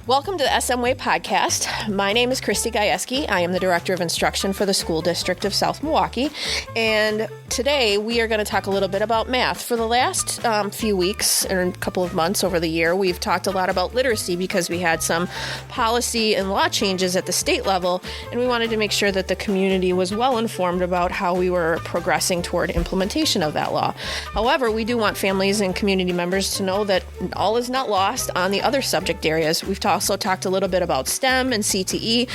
Welcome to the SM Way podcast. My name is Christy Gajewski. I am the Director of Instruction for the School District of South Milwaukee. And today we are going to talk a little bit about math. For the last few weeks and a couple of months over the year, we've talked a lot about literacy because we had some policy and law changes at the state level, and we wanted to make sure that the community was well informed about how we were progressing toward implementation of that law. However, we do want families and community members to know that all is not lost on the other subject areas. We've also talked a little bit about STEM and CTE,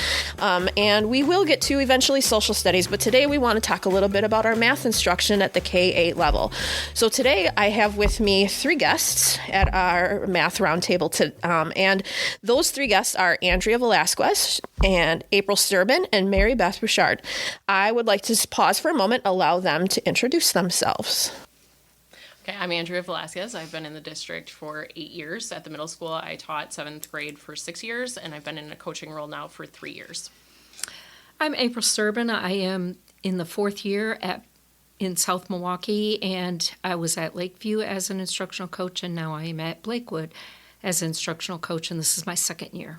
and we will get to eventually social studies, but today we want to talk a little bit about our math instruction at the K-8 level. So today I have with me three guests at our math roundtable, and those three guests are Andrea Velasquez and April Sturbin and Mary Beth Bouchard. I would like to pause for a moment, allow them to introduce themselves. Okay, I'm Andrea Velasquez. I've been in the district for 8 years. At the middle school, I taught 7th grade for 6 years, and I've been in a coaching role now for 3 years. I'm April Sturbin. I am in the 4th year in South Milwaukee, and I was at Lakeview as an instructional coach, and now I am at Blakewood as an instructional coach, and this is my 2nd year.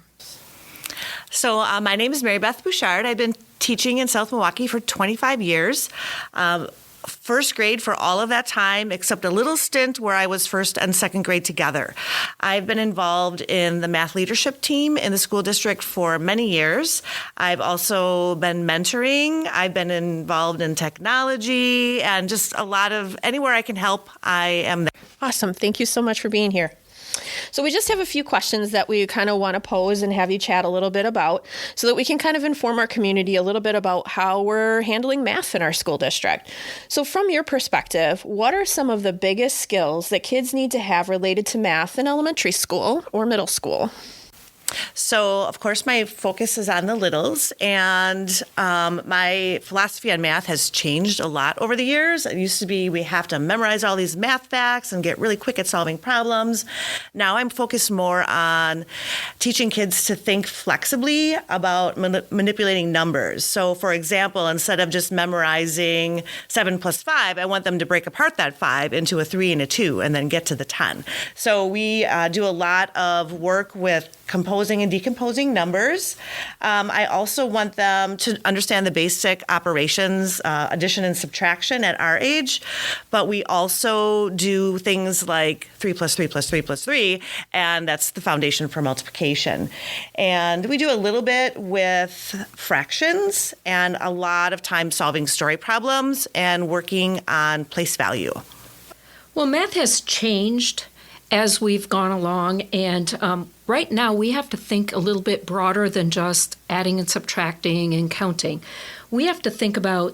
So my name is Mary Beth Bouchard. I've been teaching in South Milwaukee for 25 years. First grade for all of that time, except a little stint where I was 1st and 2nd grade together. I've been involved in the math leadership team in the school district for many years. I've also been mentoring. I've been involved in technology and just a lot of anywhere I can help, I am there. Awesome. Thank you so much for being here. So we just have a few questions that we kind of want to pose and have you chat a little bit about so that we can kind of inform our community a little bit about how we're handling math in our school district. So from your perspective, what are some of the biggest skills that kids need to have related to math in elementary school or middle school? So, of course, my focus is on the littles, and my philosophy on math has changed a lot over the years. It used to be we have to memorize all these math facts and get really quick at solving problems. Now I'm focused more on teaching kids to think flexibly about manipulating numbers. So, for example, instead of just memorizing 7 plus 5, I want them to break apart that 5 into a 3 and a 2 and then get to the 10. So we do a lot of work with composing and decomposing numbers. I also want them to understand the basic operations, addition and subtraction at our age, but we also do things like 3 plus 3 plus 3 plus 3, and that's the foundation for multiplication. And we do a little bit with fractions and a lot of time solving story problems and working on place value. Well, math has changed as we've gone along, and right now we have to think a little bit broader than just adding and subtracting and counting. We have to think about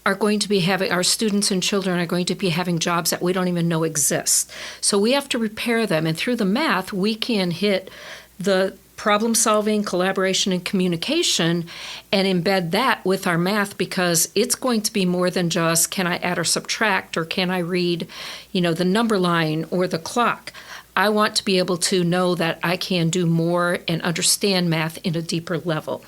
our students and children are going to be having jobs that we don't even know exist. So we have to prepare them, and through the math we can hit the problem solving, collaboration, and communication and embed that with our math, because it's going to be more than just can I add or subtract or can I read, the number line or the clock. I want to be able to know that I can do more and understand math in a deeper level.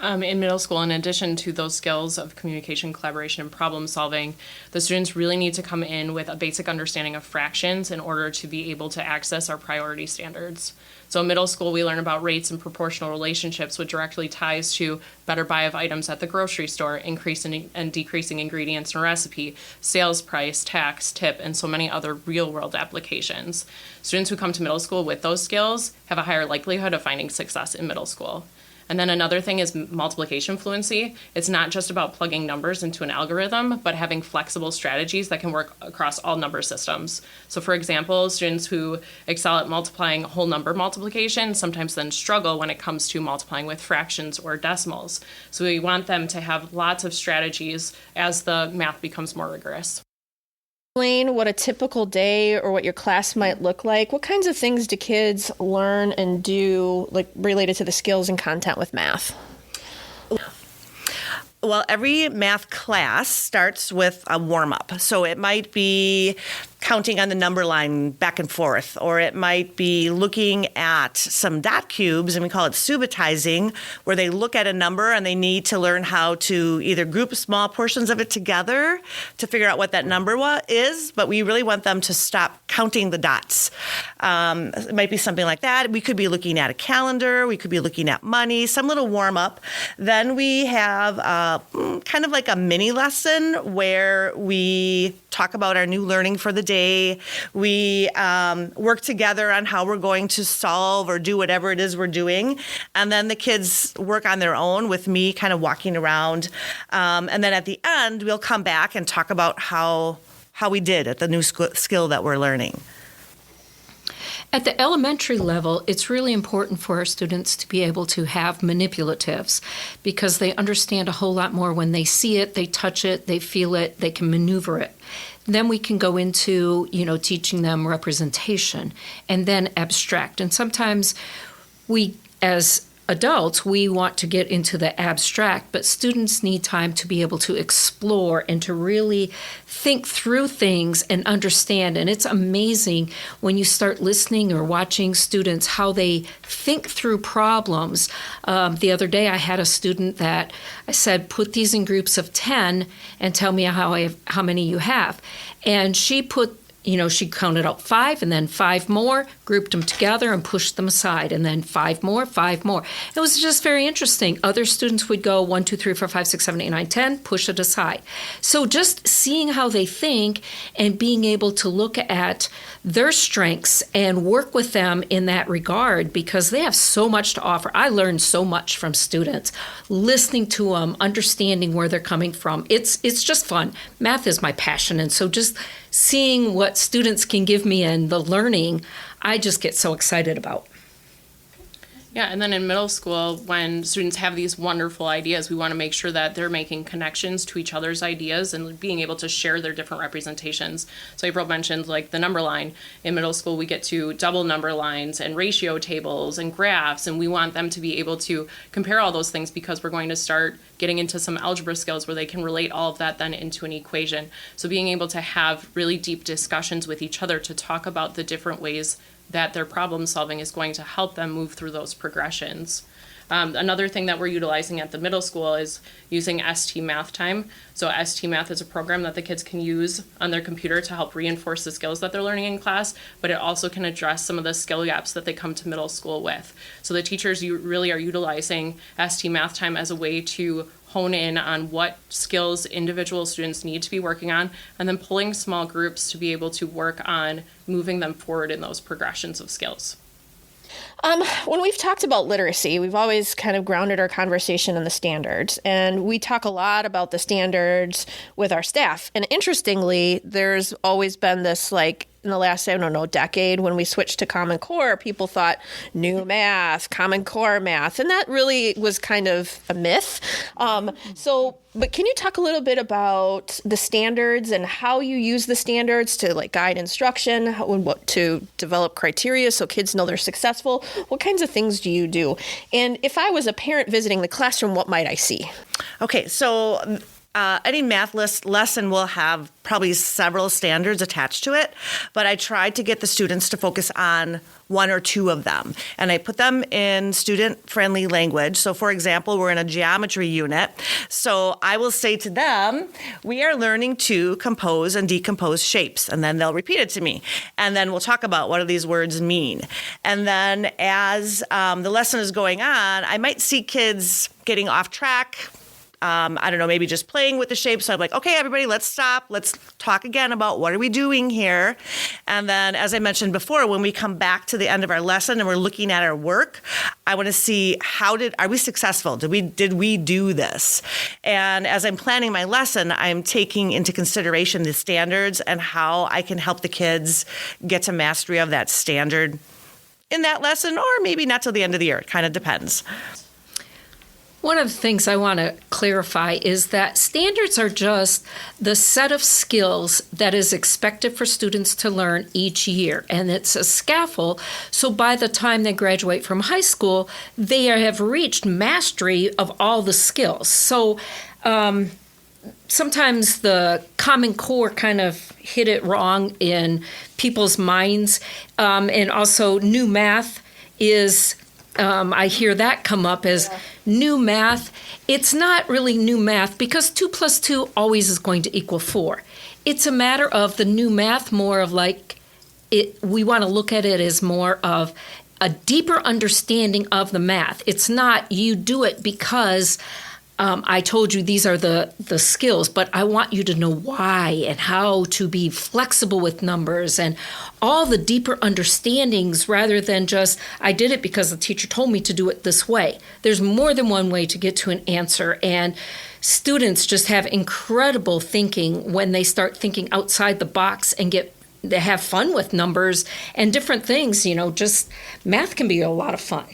In middle school, in addition to those skills of communication, collaboration, and problem solving, the students really need to come in with a basic understanding of fractions in order to be able to access our priority standards. So in middle school, we learn about rates and proportional relationships, which directly ties to better buy of items at the grocery store, increasing and decreasing ingredients in a recipe, sales price, tax, tip, and so many other real-world applications. Students who come to middle school with those skills have a higher likelihood of finding success in middle school. And then another thing is multiplication fluency. It's not just about plugging numbers into an algorithm, but having flexible strategies that can work across all number systems. So for example, students who excel at multiplying whole number multiplication sometimes then struggle when it comes to multiplying with fractions or decimals. So we want them to have lots of strategies as the math becomes more rigorous. Explain what a typical day or what your class might look like. What kinds of things do kids learn and do, related to the skills and content with math? Well, every math class starts with a warm-up. So it might be counting on the number line back and forth, or it might be looking at some dot cubes, and we call it subitizing, where they look at a number and they need to learn how to either group small portions of it together to figure out what that number is, but we really want them to stop counting the dots. It might be something like that. We could be looking at a calendar, we could be looking at money, some little warm up. Then we have kind of like a mini lesson where we talk about our new learning for the day. We work together on how we're going to solve or do whatever it is we're doing. And then the kids work on their own with me kind of walking around. And then at the end, we'll come back and talk about how we did at the new skill that we're learning. At the elementary level, it's really important for our students to be able to have manipulatives because they understand a whole lot more when they see it, they touch it, they feel it, they can maneuver it. Then we can go into, teaching them representation and then abstract. And sometimes we, as adults, we want to get into the abstract, but students need time to be able to explore and to really think through things and understand. And it's amazing when you start listening or watching students, how they think through problems. The other day I had a student that I said, put these in groups of 10 and tell me how many you have. And she put she counted out 5 and then 5 more, grouped them together and pushed them aside, and then 5 more, 5 more. It was just very interesting. Other students would go 1, 2, 3, 4, 5, 6, 7, 8, 9, 10, push it aside. So just seeing how they think and being able to look at their strengths and work with them in that regard, because they have so much to offer. I learned so much from students, listening to them, understanding where they're coming from. It's just fun. Math is my passion, and so just seeing what students can give me and the learning, I just get so excited about. Yeah, and then in middle school, when students have these wonderful ideas, we want to make sure that they're making connections to each other's ideas and being able to share their different representations. So April mentioned like the number line. In middle school, we get to double number lines and ratio tables and graphs, and we want them to be able to compare all those things because we're going to start getting into some algebra skills where they can relate all of that then into an equation. So being able to have really deep discussions with each other to talk about the different ways that their problem solving is going to help them move through those progressions. Another thing that we're utilizing at the middle school is using ST Math Time. So ST Math is a program that the kids can use on their computer to help reinforce the skills that they're learning in class, but it also can address some of the skill gaps that they come to middle school with. So the teachers really are utilizing ST Math Time as a way to hone in on what skills individual students need to be working on, and then pulling small groups to be able to work on moving them forward in those progressions of skills. When we've talked about literacy, we've always kind of grounded our conversation in the standards, and we talk a lot about the standards with our staff. And interestingly, there's always been this in the last, decade when we switched to Common Core, people thought new math, Common Core math, and that really was kind of a myth. But can you talk a little bit about the standards and how you use the standards to guide instruction, what to develop criteria so kids know they're successful? What kinds of things do you do? And if I was a parent visiting the classroom, what might I see? Okay, so any math lesson will have probably several standards attached to it, but I tried to get the students to focus on 1 or 2 of them, and I put them in student-friendly language. So, for example, we're in a geometry unit, so I will say to them, we are learning to compose and decompose shapes, and then they'll repeat it to me, and then we'll talk about what do these words mean. And then as the lesson is going on, I might see kids getting off track, maybe just playing with the shape. So I'm like, okay, everybody, let's stop. Let's talk again about what are we doing here. And then, as I mentioned before, when we come back to the end of our lesson and we're looking at our work, I want to see are we successful? Did we do this? And as I'm planning my lesson, I'm taking into consideration the standards and how I can help the kids get to mastery of that standard in that lesson, or maybe not till the end of the year. It kind of depends. One of the things I want to clarify is that standards are just the set of skills that is expected for students to learn each year. And it's a scaffold. So by the time they graduate from high school, they have reached mastery of all the skills. So sometimes the Common Core kind of hit it wrong in people's minds. And also new math is, I hear that come up as new math. It's not really new math because 2 plus 2 always is going to equal 4. It's a matter of the new math more of like, we want to look at it as more of a deeper understanding of the math. It's not you do it because I told you these are the skills, but I want you to know why and how to be flexible with numbers and all the deeper understandings rather than just, I did it because the teacher told me to do it this way. There's more than one way to get to an answer. And students just have incredible thinking when they start thinking outside the box and they have fun with numbers and different things. Just math can be a lot of fun.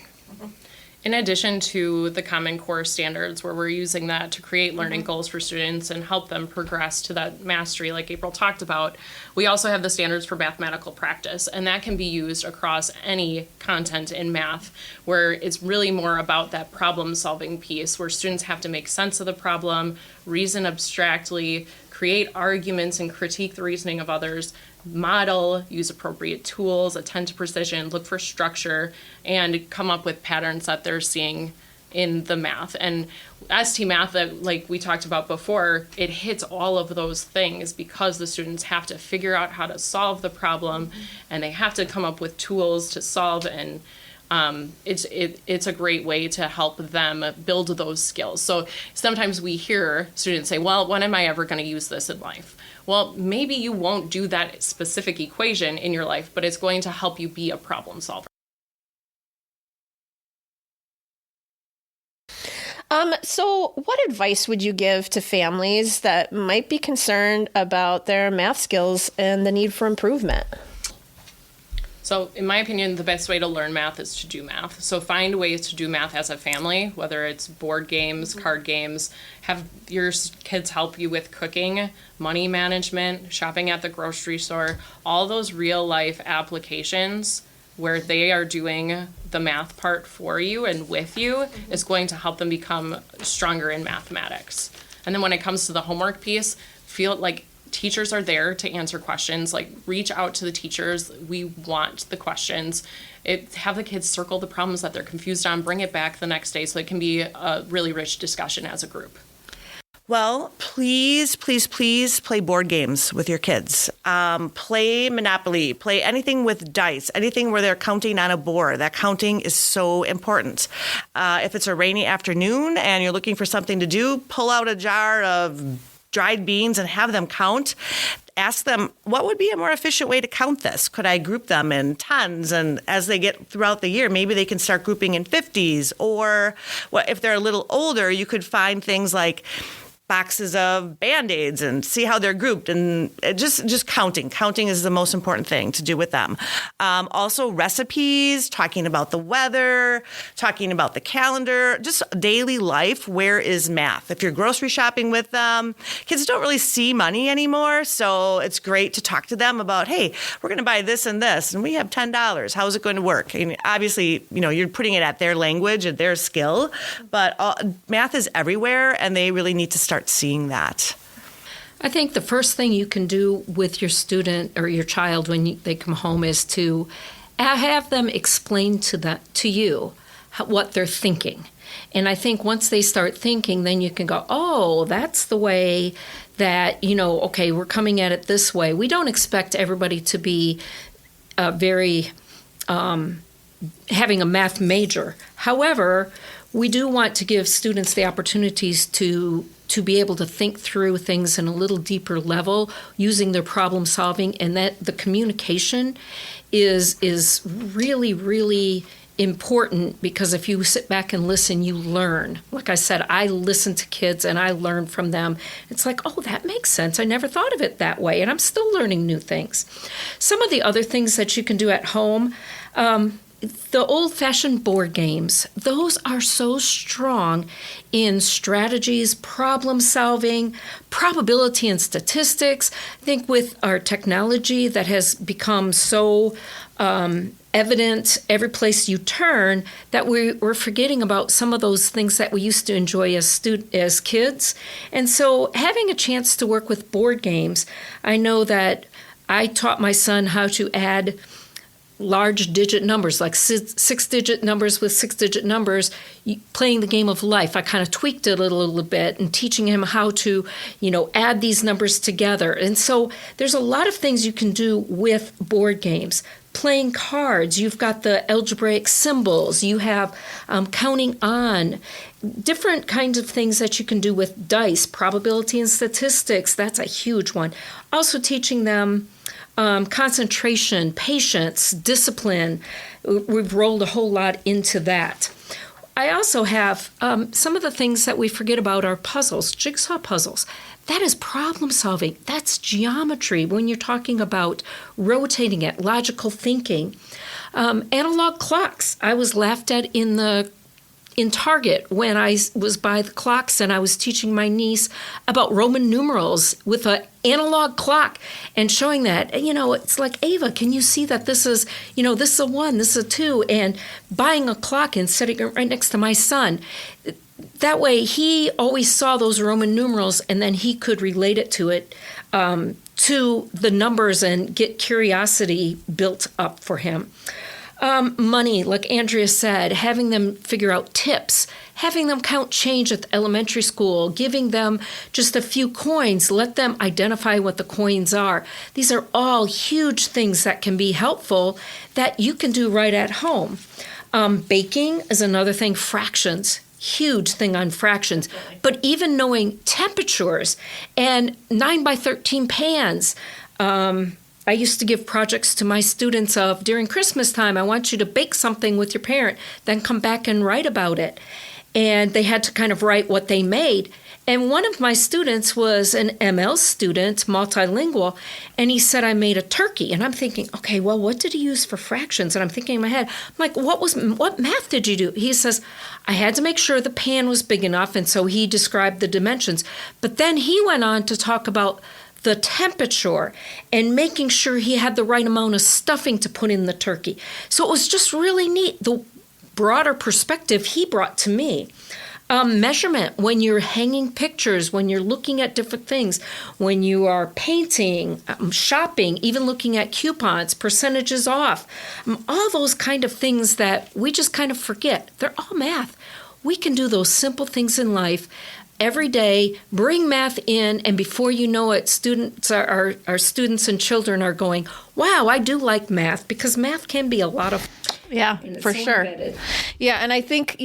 In addition to the Common Core standards, where we're using that to create learning goals for students and help them progress to that mastery, like April talked about, we also have the standards for mathematical practice, and that can be used across any content in math, where it's really more about that problem-solving piece, where students have to make sense of the problem, reason abstractly, create arguments and critique the reasoning of others, model, use appropriate tools, attend to precision, look for structure, and come up with patterns that they're seeing in the math. And ST Math, that like we talked about before, it hits all of those things because the students have to figure out how to solve the problem, and they have to come up with tools to solve, and it's a great way to help them build those skills. So sometimes we hear students say, well, when am I ever going to use this in life? Well, maybe you won't do that specific equation in your life, but it's going to help you be a problem solver. So what advice would you give to families that might be concerned about their math skills and the need for improvement? So in my opinion, the best way to learn math is to do math. So find ways to do math as a family, whether it's board games, card games, have your kids help you with cooking, money management, shopping at the grocery store, all those real life applications where they are doing the math part for you and with you is going to help them become stronger in mathematics. And then when it comes to the homework piece, feel like teachers are there to answer questions. Like, reach out to the teachers. We want the questions. Have the kids circle the problems that they're confused on, bring it back the next day so it can be a really rich discussion as a group. Well, please, please, please play board games with your kids. Play Monopoly, play anything with dice, anything where they're counting on a board. That counting is so important. If it's a rainy afternoon and you're looking for something to do, pull out a jar of dried beans and have them count. Ask them, what would be a more efficient way to count this? Could I group them in tons? And as they get throughout the year, maybe they can start grouping in 50s. Or if they're a little older, you could find things like boxes of Band-Aids and see how they're grouped, and just counting. Counting is the most important thing to do with them. Also recipes, talking about the weather, talking about the calendar, just daily life. Where is math? If you're grocery shopping with them, kids don't really see money anymore, so it's great to talk to them about, hey, we're going to buy this and this, and we have $10. How is it going to work? And obviously, you're putting it at their language and their skill, but math is everywhere, and they really need to start seeing that. I think the first thing you can do with your student or your child when they come home is to have them explain to you what they're thinking. And I think once they start thinking, then you can go, oh, that's the way that, okay, we're coming at it this way. We don't expect everybody to be very having a math major. However, we do want to give students the opportunities to be able to think through things in a little deeper level using their problem solving, and that the communication is really, really important, because if you sit back and listen, you learn. Like I said, I listen to kids and I learn from them. It's like, oh, that makes sense. I never thought of it that way, and I'm still learning new things. Some of the other things that you can do at home, the old-fashioned board games, those are so strong in strategies, problem solving, probability and statistics. I think with our technology that has become so evident every place you turn that we're forgetting about some of those things that we used to enjoy as kids. And so having a chance to work with board games, I know that I taught my son how to add large digit numbers, like six-digit numbers with six-digit numbers, playing the game of life. I kind of tweaked it a little bit and teaching him how to, add these numbers together. And so there's a lot of things you can do with board games. Playing cards, you've got the algebraic symbols, you have counting on, different kinds of things that you can do with dice, probability and statistics, that's a huge one. Also teaching them concentration, patience, discipline. We've rolled a whole lot into that. I also have some of the things that we forget about are puzzles, jigsaw puzzles. That is problem solving. That's geometry when you're talking about rotating it, logical thinking. Analog clocks. I was laughed at in Target when I was by the clocks and I was teaching my niece about Roman numerals with an analog clock and showing that, it's like, Ava, can you see that this is, this is a 1, this is a 2, and buying a clock and setting it right next to my son. That way he always saw those Roman numerals and then he could relate it to to the numbers and get curiosity built up for him. Money, like Andrea said, having them figure out tips, having them count change at the elementary school, giving them just a few coins, let them identify what the coins are. These are all huge things that can be helpful that you can do right at home. Baking is another thing, fractions. Huge thing on fractions, but even knowing temperatures and 9 by 13 pans. I used to give projects to my students of during Christmas time, I want you to bake something with your parent, then come back and write about it. And they had to kind of write what they made. And one of my students was an ML student, multilingual, and he said, I made a turkey. And I'm thinking, okay, well, what did he use for fractions? And I'm thinking in my head, I'm like, what math did you do? He says, I had to make sure the pan was big enough, and so he described the dimensions. But then he went on to talk about the temperature and making sure he had the right amount of stuffing to put in the turkey. So it was just really neat, the broader perspective he brought to me. Measurement, when you're hanging pictures, when you're looking at different things, when you are painting, shopping, even looking at coupons, percentages off, all those kind of things that we just kind of forget. They're all math. We can do those simple things in life every day, bring math in, and before you know it, our students and children are going, wow, I do like math, because math can be a lot of Yeah, for sure. Yeah, and I think,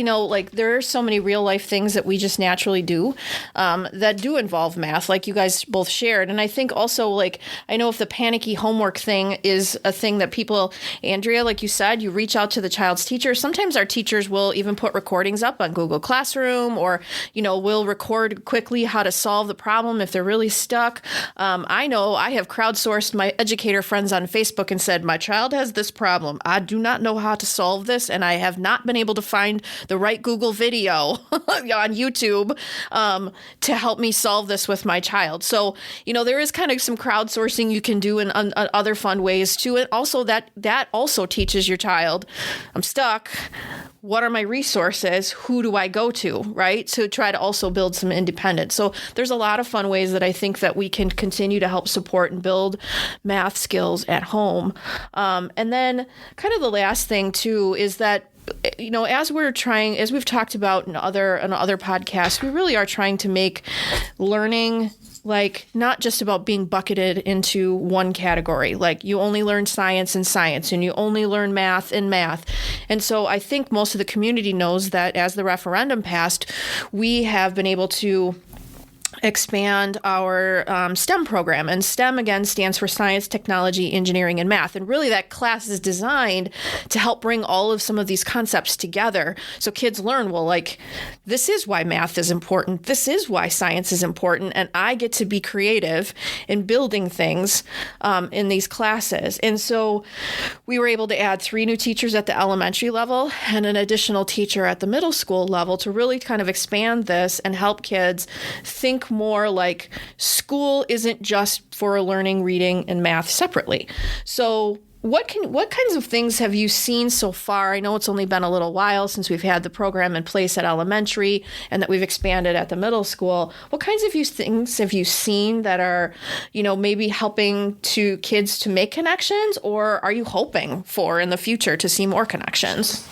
there are so many real life things that we just naturally do that do involve math, like you guys both shared. And I think also, I know if the panicky homework thing is a thing that people, Andrea, like you said, you reach out to the child's teacher. Sometimes our teachers will even put recordings up on Google Classroom, or, will record quickly how to solve the problem if they're really stuck. I know I have crowdsourced my educator friends on Facebook and said, my child has this problem. I do not know how to solve this, and I have not been able to find the right Google video on YouTube to help me solve this with my child. So, there is kind of some crowdsourcing you can do in other fun ways too. And also that also teaches your child, I'm stuck. What are my resources? Who do I go to, right? To try to also build some independence. So there's a lot of fun ways that I think that we can continue to help support and build math skills at home. And then kind of the last thing too is that, as we've talked about in other podcasts, we really are trying to make learning not just about being bucketed into one category, like you only learn science in science and you only learn math in math. And so I think most of the community knows that as the referendum passed, we have been able to expand our STEM program. And STEM, again, stands for science, technology, engineering, and math. And really that class is designed to help bring all of some of these concepts together so kids learn, this is why math is important. This is why science is important. And I get to be creative in building things in these classes. And so we were able to add 3 new teachers at the elementary level and an additional teacher at the middle school level to really kind of expand this and help kids think more like school isn't just for learning reading and math separately. So what kinds of things have you seen so far? I know it's only been a little while since we've had the program in place at elementary and that we've expanded at the middle school. What kinds of things have you seen that are, maybe helping to kids to make connections, or are you hoping for in the future to see more connections?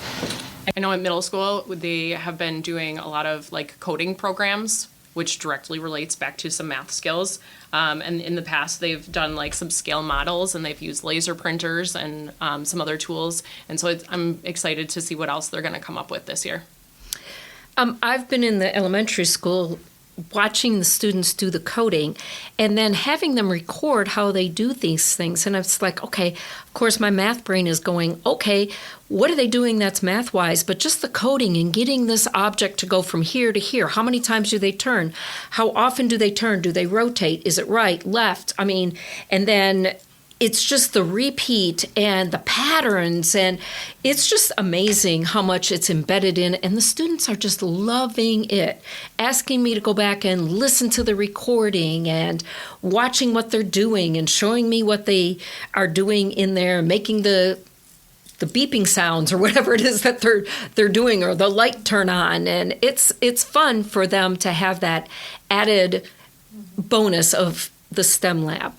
I know in middle school, they have been doing a lot of coding programs, which directly relates back to some math skills. And in the past, they've done some scale models, and they've used laser printers and some other tools. And so I'm excited to see what else they're going to come up with this year. I've been in the elementary school watching the students do the coding and then having them record how they do these things. And it's okay, of course, my math brain is going, okay, what are they doing that's math-wise? But just the coding and getting this object to go from here to here. How many times do they turn? How often do they turn? Do they rotate? Is it right, left? And then it's just the repeat and the patterns, and it's just amazing how much it's embedded in, and the students are just loving it, asking me to go back and listen to the recording and watching what they're doing and showing me what they are doing in there, making the beeping sounds or whatever it is that they're doing, or the light turn on, and it's fun for them to have that added bonus of the STEM lab.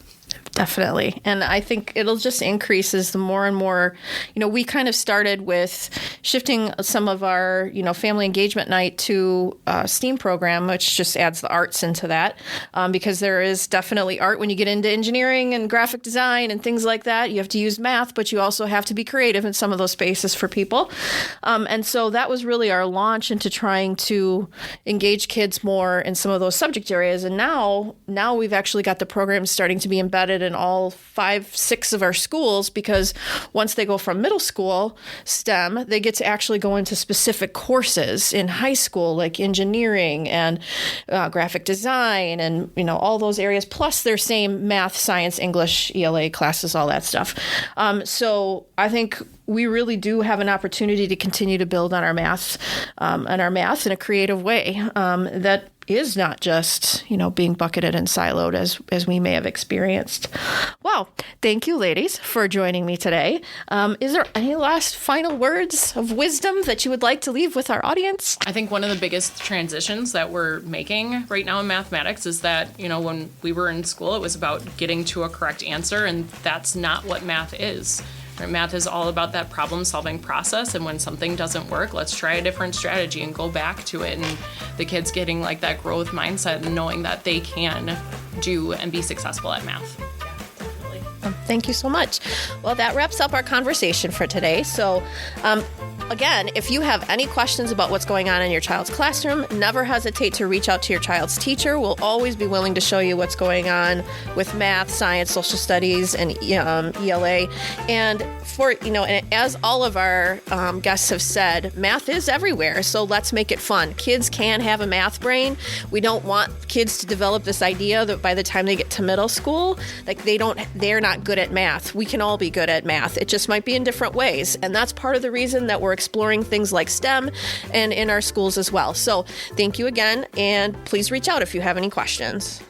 Definitely. And I think it'll just increase as the more and more, we kind of started with shifting some of our, family engagement night to a STEAM program, which just adds the arts into that, because there is definitely art when you get into engineering and graphic design and things like that. You have to use math, but you also have to be creative in some of those spaces for people. And so that was really our launch into trying to engage kids more in some of those subject areas. And now we've actually got the program starting to be embedded in all 5-6 of our schools, because once they go from middle school STEM, they get to actually go into specific courses in high school, like engineering and graphic design and, all those areas, plus their same math, science, English, ELA classes, all that stuff. So I think we really do have an opportunity to continue to build on our math in a creative way that is not just, being bucketed and siloed as we may have experienced. Well, thank you, ladies, for joining me today. Is there any last final words of wisdom that you would like to leave with our audience? I think one of the biggest transitions that we're making right now in mathematics is that, when we were in school, it was about getting to a correct answer, and that's not what math is. Math is all about that problem-solving process, and when something doesn't work, let's try a different strategy and go back to it. And the kids getting that growth mindset and knowing that they can do and be successful at math. Thank you so much. Well, that wraps up our conversation for today. So, again, if you have any questions about what's going on in your child's classroom, never hesitate to reach out to your child's teacher. We'll always be willing to show you what's going on with math, science, social studies, and ELA. And and as all of our guests have said, math is everywhere. So let's make it fun. Kids can have a math brain. We don't want kids to develop this idea that by the time they get to middle school, they're not good at math. We can all be good at math. It just might be in different ways. And that's part of the reason that we're exploring things like STEM and in our schools as well. So thank you again, and please reach out if you have any questions.